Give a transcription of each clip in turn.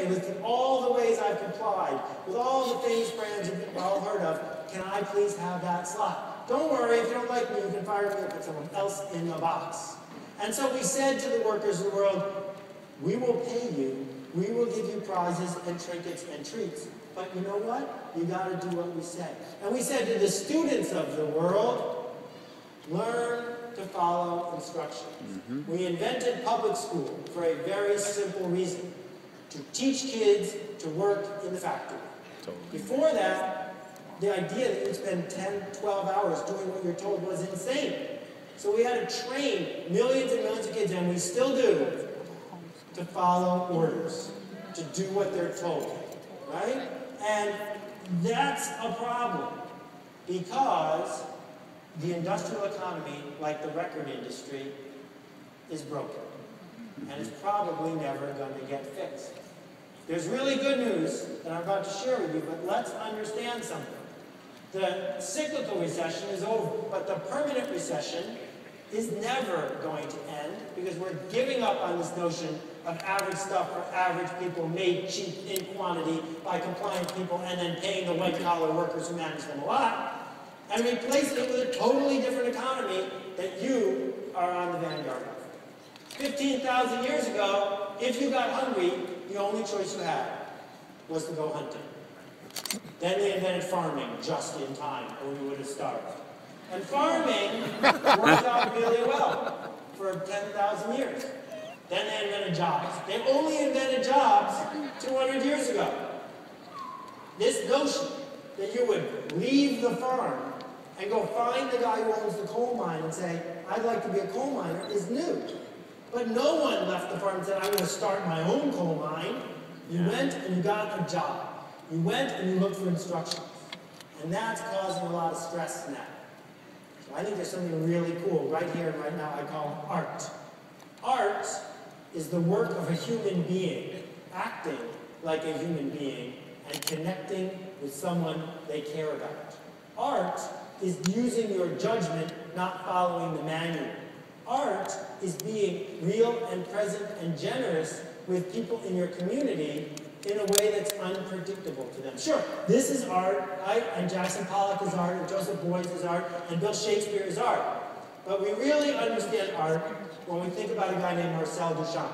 resume listing all the ways I've complied with all the famous brands you've all heard of. Can I please have that slot? Don't worry, if you don't like me, you can fire me or put someone else in the box. And so we said to the workers of the world, we will pay you, we will give you prizes and trinkets and treats, but you know what? You got to do what we say. And we said to the students of the world, learn to follow instructions. We invented public school for a very simple reason, to teach kids to work in the factory. Before that, the idea that you'd spend 10, 12 hours doing what you're told was insane. So we had to train millions and millions of kids, and we still do, to follow orders, to do what they're told, right? And that's a problem, because the industrial economy, like the record industry, is broken, and it's probably never going to get fixed. There's really good news that I'm about to share with you, but let's understand something. The cyclical recession is over, but the permanent recession is never going to end, because we're giving up on this notion of average stuff for average people made cheap in quantity by compliant people and then paying the white-collar workers who manage them a lot, and replacing it with a totally different economy that you are on the vanguard of. 15,000 years ago, if you got hungry, the only choice you had was to go hunting. Then they invented farming just in time, or we would have starved. And farming worked out really well for 10,000 years. Then they invented jobs. They only invented jobs 200 years ago. This notion that you would leave the farm and go find the guy who owns the coal mine and say, I'd like to be a coal miner, is new. But no one left the farm and said, I'm going to start my own coal mine. You went and you got a job. You went and you looked for instructions. And that's causing a lot of stress now. So I think there's something really cool right here and right now I call art. Art is the work of a human being, acting like a human being and connecting with someone they care about. Art is using your judgment, not following the manual. Art is being real and present and generous with people in your community in a way that's unpredictable to them. Sure, this is art, right? And Jackson Pollock is art, and Joseph Beuys is art, and Bill Shakespeare is art. But we really understand art when we think about a guy named Marcel Duchamp.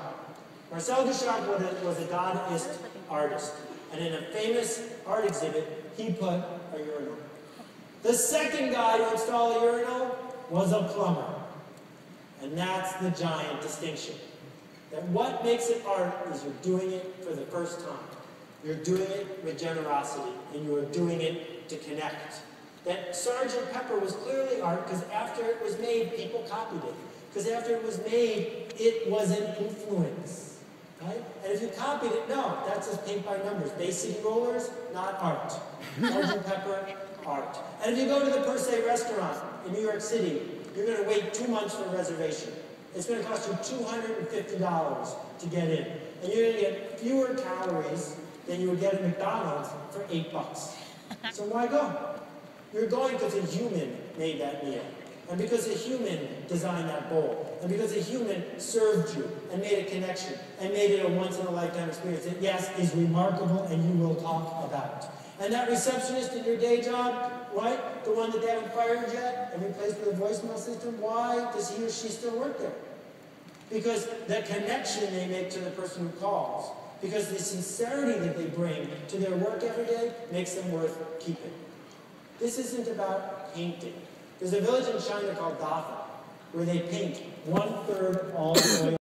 Marcel Duchamp was a Dadaist artist, and in a famous art exhibit, he put a urinal. The second guy to install a urinal was a plumber. And that's the giant distinction. That what makes it art is you're doing it for the first time. You're doing it with generosity, and you are doing it to connect. That Sgt. Pepper was clearly art because after it was made, people copied it. Because after it was made, it was an influence. Right? And if you copied it, no, that's just paint by numbers. Bay City Rollers, not art. Sgt. Pepper, art. And if you go to the Per Se restaurant in New York City, you're going to wait 2 months for a reservation. It's going to cost you $250 to get in. And you're going to get fewer calories than you would get at McDonald's for $8. So why go? You're going because a human made that meal. And because a human designed that bowl. And because a human served you and made a connection and made it a once-in-a-lifetime experience that, yes, is remarkable and you will talk about. And that receptionist in your day job, right? The one that they haven't fired yet and replaced with a voicemail system, why does he or she still work there? Because the connection they make to the person who calls, because the sincerity that they bring to their work every day makes them worth keeping. This isn't about painting. There's a village in China called Dafan where they paint 1/3 all the oil.